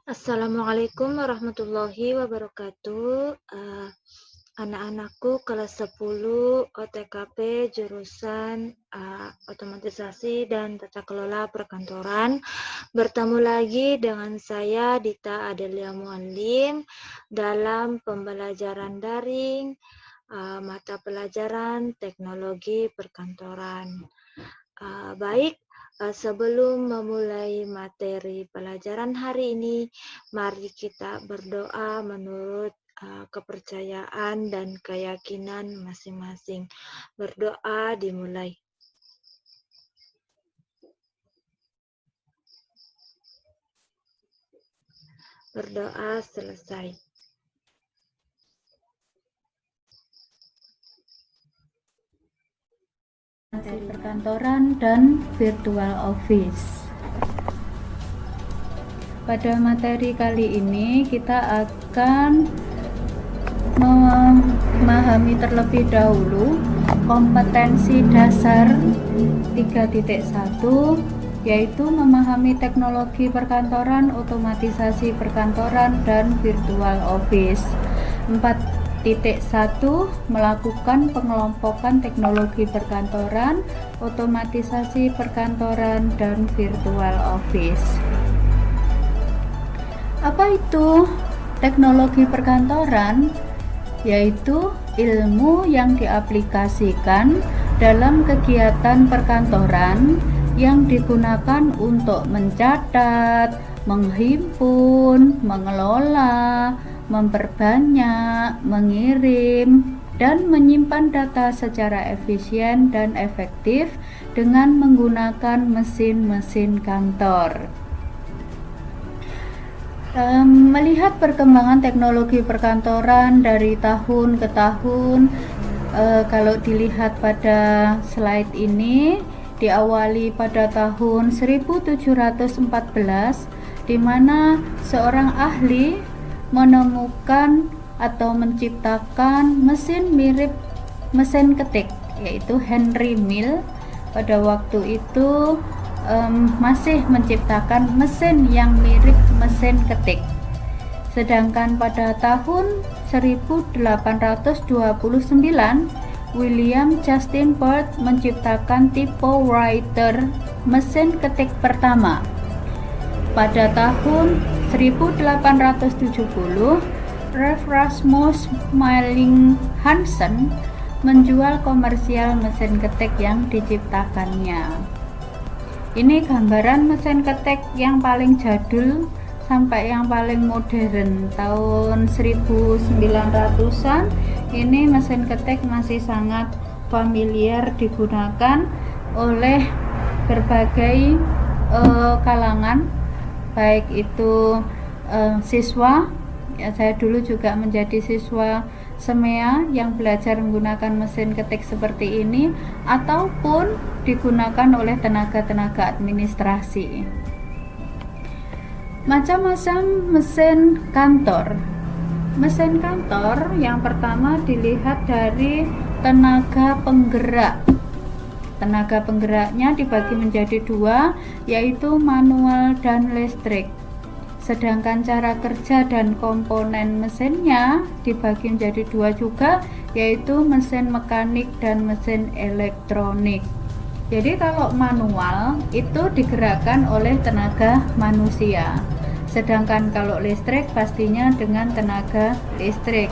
Assalamualaikum warahmatullahi wabarakatuh. Anak-anakku kelas 10 OTKP jurusan Otomatisasi dan Tata Kelola Perkantoran. Bertemu lagi dengan saya Dita Adelia Muallim dalam pembelajaran daring mata pelajaran Teknologi Perkantoran. Baik, sebelum memulai materi pelajaran hari ini, mari kita berdoa menurut kepercayaan dan keyakinan masing-masing. Berdoa dimulai. Berdoa selesai. Perkantoran dan virtual office. Pada materi kali ini kita akan memahami terlebih dahulu kompetensi dasar 3.1, yaitu memahami teknologi perkantoran, otomatisasi perkantoran, dan virtual office. 4.1 melakukan pengelompokan teknologi perkantoran, otomatisasi perkantoran, dan virtual office. Apa itu teknologi perkantoran? Yaitu ilmu yang diaplikasikan dalam kegiatan perkantoran yang digunakan untuk mencatat, menghimpun, mengelola, memperbanyak, mengirim, dan menyimpan data secara efisien dan efektif dengan menggunakan mesin-mesin kantor. Melihat perkembangan teknologi perkantoran dari tahun ke tahun, kalau dilihat pada slide ini, diawali pada tahun 1714, di mana seorang ahli menemukan atau menciptakan mesin mirip mesin ketik, yaitu Henry Mill. Pada waktu itu masih menciptakan mesin yang mirip mesin ketik. Sedangkan pada tahun 1829, William Justin Burt menciptakan typewriter, mesin ketik pertama. Pada tahun 1870, Rev. Rasmus Malling Hansen menjual komersial mesin ketik yang diciptakannya. Ini gambaran mesin ketik yang paling jadul sampai yang paling modern, tahun 1900-an. Ini mesin ketik masih sangat familiar digunakan oleh berbagai kalangan, baik itu siswa, ya, saya dulu juga menjadi siswa SEMEA yang belajar menggunakan mesin ketik seperti ini, ataupun digunakan oleh tenaga-tenaga administrasi. Macam-macam mesin kantor. Mesin kantor yang pertama dilihat dari tenaga penggerak. Tenaga penggeraknya dibagi menjadi dua, yaitu manual dan listrik. Sedangkan cara kerja dan komponen mesinnya dibagi menjadi dua juga, yaitu mesin mekanik dan mesin elektronik. Jadi kalau manual itu digerakkan oleh tenaga manusia, sedangkan kalau listrik pastinya dengan tenaga listrik.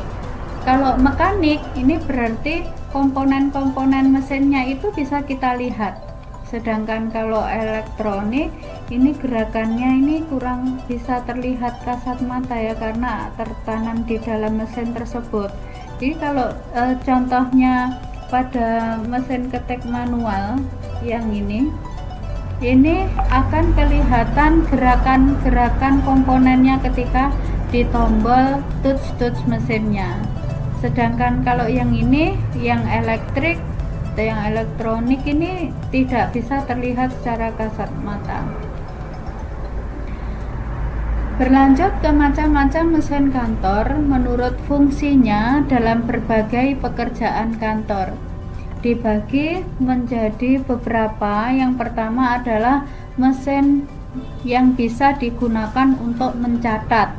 Kalau mekanik ini berarti komponen-komponen mesinnya itu bisa kita lihat. Sedangkan kalau elektronik ini gerakannya ini kurang bisa terlihat kasat mata ya, karena tertanam di dalam mesin tersebut. Jadi kalau contohnya pada mesin ketik manual yang ini akan kelihatan gerakan-gerakan komponennya ketika ditombol touch mesinnya. Sedangkan kalau yang ini, yang elektrik atau yang elektronik ini tidak bisa terlihat secara kasat mata. Berlanjut ke macam-macam mesin kantor menurut fungsinya dalam berbagai pekerjaan kantor. Dibagi menjadi beberapa. Yang pertama adalah mesin yang bisa digunakan untuk mencatat.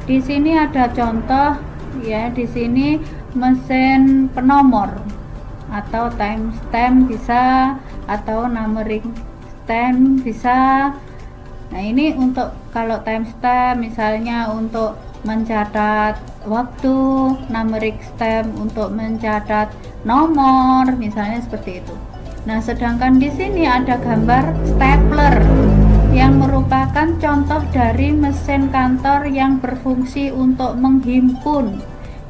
Di sini ada contoh ya, di sini mesin penomor atau timestamp bisa, atau numbering stamp bisa. Nah, ini untuk kalau timestamp misalnya untuk mencatat waktu, numeric stamp untuk mencatat nomor, misalnya seperti itu. Nah, sedangkan di sini ada gambar stapler yang merupakan contoh dari mesin kantor yang berfungsi untuk menghimpun.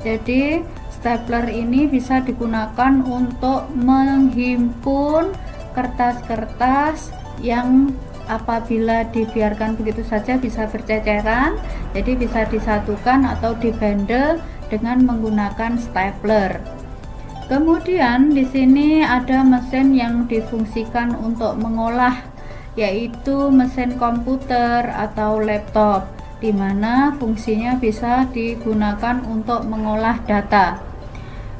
Jadi, stapler ini bisa digunakan untuk menghimpun kertas-kertas yang apabila dibiarkan begitu saja bisa berceceran, jadi bisa disatukan atau dibandel dengan menggunakan stapler. Kemudian di sini ada mesin yang difungsikan untuk mengolah, yaitu mesin komputer atau laptop, di mana fungsinya bisa digunakan untuk mengolah data.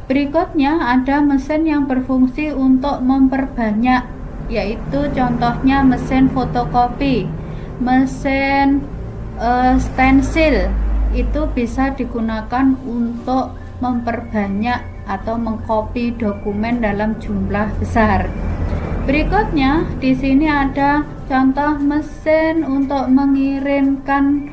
Berikutnya ada mesin yang berfungsi untuk memperbanyak, yaitu contohnya mesin fotokopi, mesin stensil, itu bisa digunakan untuk memperbanyak atau mengcopy dokumen dalam jumlah besar. Berikutnya di sini ada contoh mesin untuk mengirimkan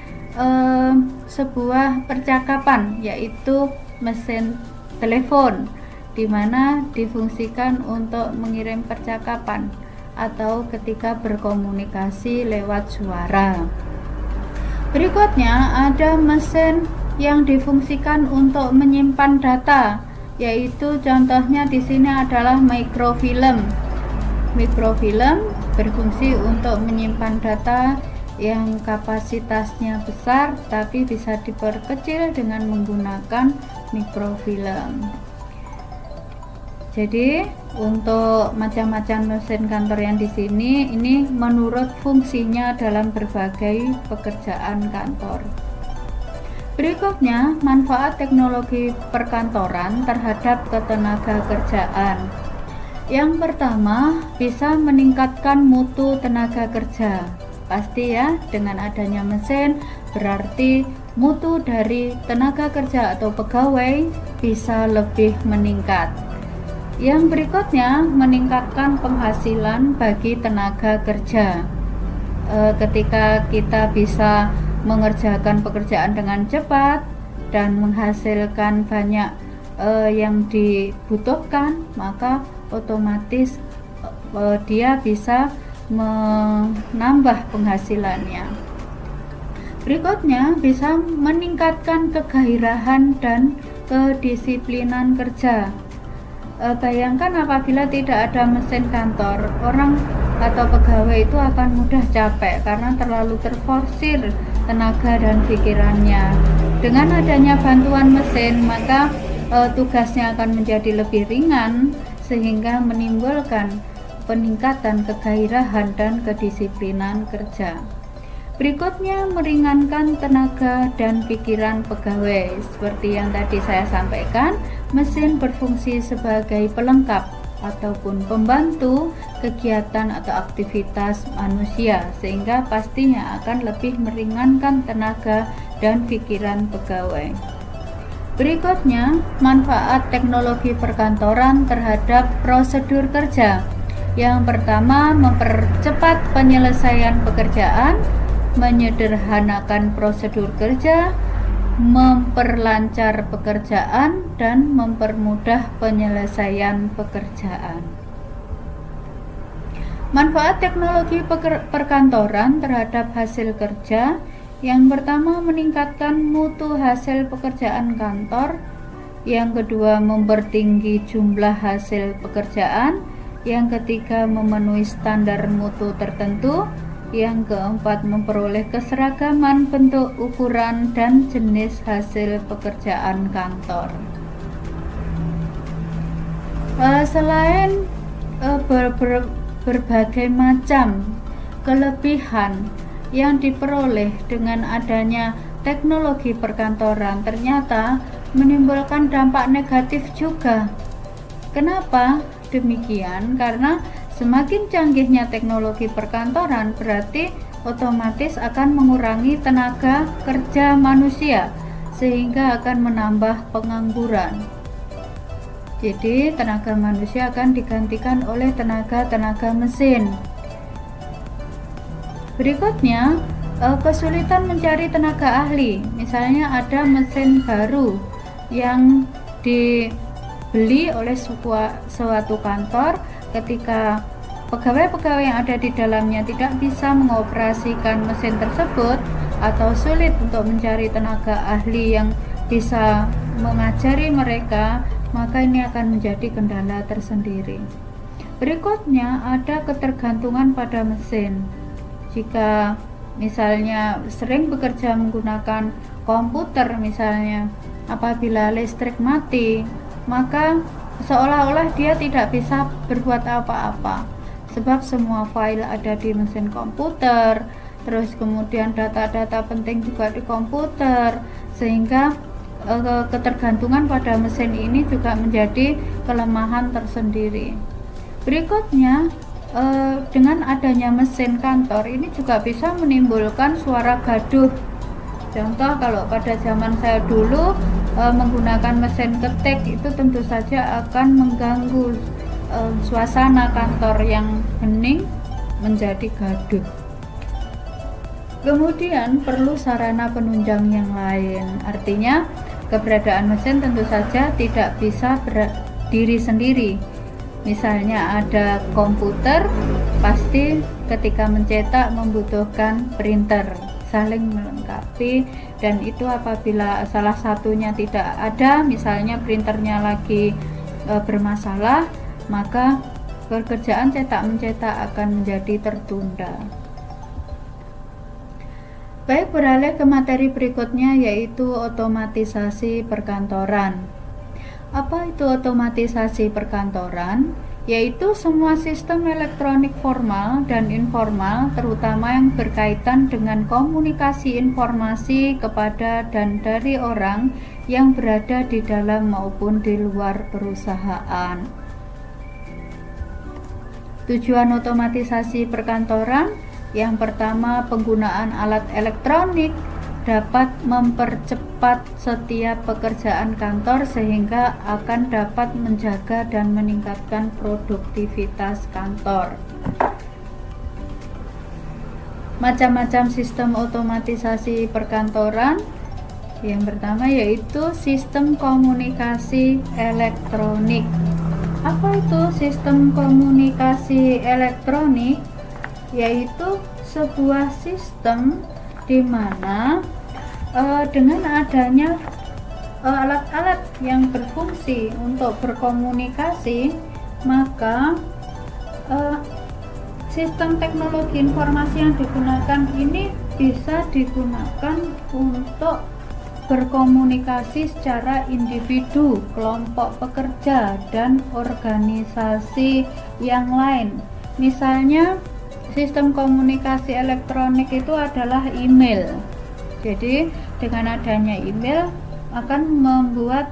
sebuah percakapan, yaitu mesin telepon, di mana difungsikan untuk mengirim percakapan atau ketika berkomunikasi lewat suara. Berikutnya ada mesin yang difungsikan untuk menyimpan data, yaitu contohnya di sini adalah mikrofilm. Mikrofilm berfungsi untuk menyimpan data yang kapasitasnya besar tapi bisa diperkecil dengan menggunakan mikrofilm. Jadi untuk macam-macam mesin kantor yang di sini ini menurut fungsinya dalam berbagai pekerjaan kantor. Berikutnya, manfaat teknologi perkantoran terhadap ketenaga kerjaan. Yang pertama, bisa meningkatkan mutu tenaga kerja. Pasti ya, dengan adanya mesin berarti mutu dari tenaga kerja atau pegawai bisa lebih meningkat. Yang berikutnya, meningkatkan penghasilan bagi tenaga kerja. Ketika kita bisa mengerjakan pekerjaan dengan cepat dan menghasilkan banyak yang dibutuhkan, maka otomatis dia bisa menambah penghasilannya. Berikutnya, bisa meningkatkan kegairahan dan kedisiplinan kerja. Bayangkan apabila tidak ada mesin kantor, orang atau pegawai itu akan mudah capek karena terlalu terforsir tenaga dan pikirannya. Dengan adanya bantuan mesin, maka tugasnya akan menjadi lebih ringan sehingga menimbulkan peningkatan kegairahan dan kedisiplinan kerja. Berikutnya, meringankan tenaga dan pikiran pegawai. Seperti yang tadi saya sampaikan, mesin berfungsi sebagai pelengkap ataupun pembantu kegiatan atau aktivitas manusia, sehingga pastinya akan lebih meringankan tenaga dan pikiran pegawai. Berikutnya, manfaat teknologi perkantoran terhadap prosedur kerja. Yang pertama, mempercepat penyelesaian pekerjaan, menyederhanakan prosedur kerja, memperlancar pekerjaan, dan mempermudah penyelesaian pekerjaan. Manfaat teknologi perkantoran terhadap hasil kerja. Yang pertama, meningkatkan mutu hasil pekerjaan kantor. Yang kedua, mempertinggi jumlah hasil pekerjaan. Yang ketiga, memenuhi standar mutu tertentu. Yang keempat, memperoleh keseragaman bentuk, ukuran, dan jenis hasil pekerjaan kantor. Selain berbagai macam kelebihan yang diperoleh dengan adanya teknologi perkantoran, ternyata menimbulkan dampak negatif juga. Kenapa demikian? Karena semakin canggihnya teknologi perkantoran berarti otomatis akan mengurangi tenaga kerja manusia sehingga akan menambah pengangguran. Jadi tenaga manusia akan digantikan oleh tenaga mesin. Berikutnya, kesulitan mencari tenaga ahli. Misalnya ada mesin baru yang dibeli oleh suatu kantor, ketika pegawai-pegawai yang ada di dalamnya tidak bisa mengoperasikan mesin tersebut atau sulit untuk mencari tenaga ahli yang bisa mengajari mereka, maka ini akan menjadi kendala tersendiri. Berikutnya ada ketergantungan pada mesin. Jika misalnya sering bekerja menggunakan komputer misalnya, apabila listrik mati, maka seolah-olah dia tidak bisa berbuat apa-apa, sebab semua file ada di mesin komputer, terus kemudian data-data penting juga di komputer, sehingga ketergantungan pada mesin ini juga menjadi kelemahan tersendiri. Berikutnya, dengan adanya mesin kantor ini juga bisa menimbulkan suara gaduh. Contoh, kalau pada zaman saya dulu menggunakan mesin ketik, itu tentu saja akan mengganggu suasana kantor yang hening menjadi gaduh. Kemudian perlu sarana penunjang yang lain, artinya keberadaan mesin tentu saja tidak bisa berdiri sendiri. Misalnya ada komputer, pasti ketika mencetak membutuhkan printer, saling melengkapi, dan itu apabila salah satunya tidak ada, misalnya printernya lagi bermasalah, maka pekerjaan cetak-mencetak akan menjadi tertunda. Baik, beralih ke materi berikutnya, yaitu otomatisasi perkantoran. Apa itu otomatisasi perkantoran? Yaitu semua sistem elektronik formal dan informal, terutama yang berkaitan dengan komunikasi informasi kepada dan dari orang yang berada di dalam maupun di luar perusahaan. Tujuan otomatisasi perkantoran: yang pertama, penggunaan alat elektronik dapat mempercepat setiap pekerjaan kantor sehingga akan dapat menjaga dan meningkatkan produktivitas kantor. Macam-macam sistem otomatisasi perkantoran. Yang pertama yaitu sistem komunikasi elektronik. Apa itu sistem komunikasi elektronik? Yaitu sebuah sistem di mana dengan adanya alat-alat yang berfungsi untuk berkomunikasi, maka sistem teknologi informasi yang digunakan ini bisa digunakan untuk berkomunikasi secara individu, kelompok pekerja, dan organisasi yang lain. Misalnya sistem komunikasi elektronik itu adalah email. Jadi dengan adanya email akan membuat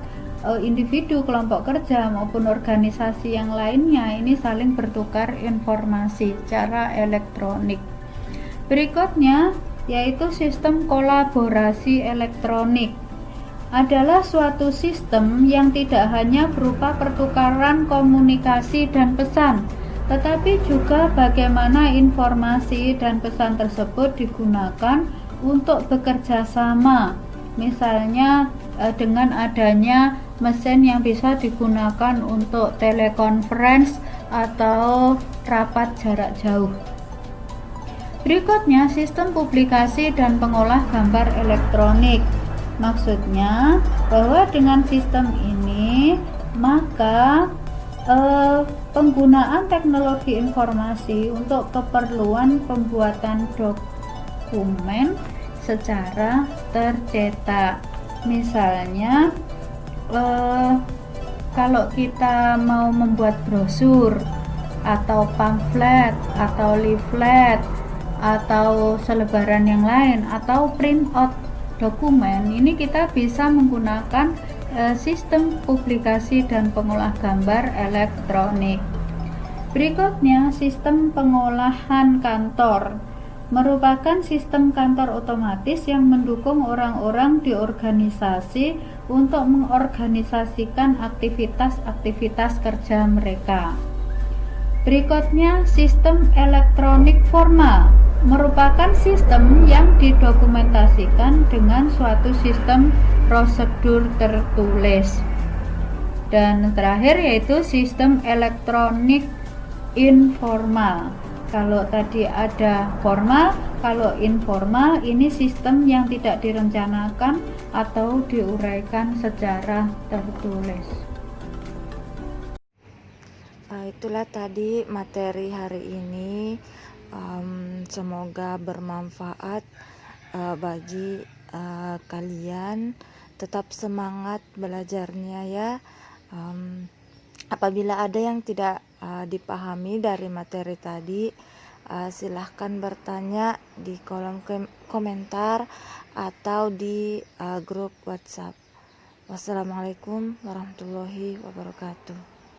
individu, kelompok kerja maupun organisasi yang lainnya ini saling bertukar informasi secara elektronik. Berikutnya yaitu sistem kolaborasi elektronik. Adalah suatu sistem yang tidak hanya berupa pertukaran komunikasi dan pesan, tetapi juga bagaimana informasi dan pesan tersebut digunakan untuk bekerja sama. Misalnya dengan adanya mesin yang bisa digunakan untuk telekonferensi atau rapat jarak jauh. Berikutnya, sistem publikasi dan pengolah gambar elektronik. Maksudnya bahwa dengan sistem ini maka penggunaan teknologi informasi untuk keperluan pembuatan dokumen secara tercetak. Misalnya kalau kita mau membuat brosur atau pamflet atau leaflet atau selebaran yang lain atau print out dokumen, ini kita bisa menggunakan sistem publikasi dan pengolah gambar elektronik. Berikutnya, sistem pengolahan kantor. merupakan sistem kantor otomatis yang mendukung orang-orang di organisasi untuk mengorganisasikan aktivitas-aktivitas kerja mereka. Berikutnya, sistem elektronik formal merupakan sistem yang didokumentasikan dengan suatu sistem prosedur tertulis. Dan terakhir yaitu sistem elektronik informal. Kalau tadi ada formal, kalau informal ini sistem yang tidak direncanakan atau diuraikan secara tertulis. Itulah tadi materi hari ini. Semoga bermanfaat bagi kalian. Tetap semangat belajarnya ya. Apabila ada yang tidak dipahami dari materi tadi, silahkan bertanya di kolom komentar atau di grup WhatsApp. Wassalamualaikum warahmatullahi wabarakatuh.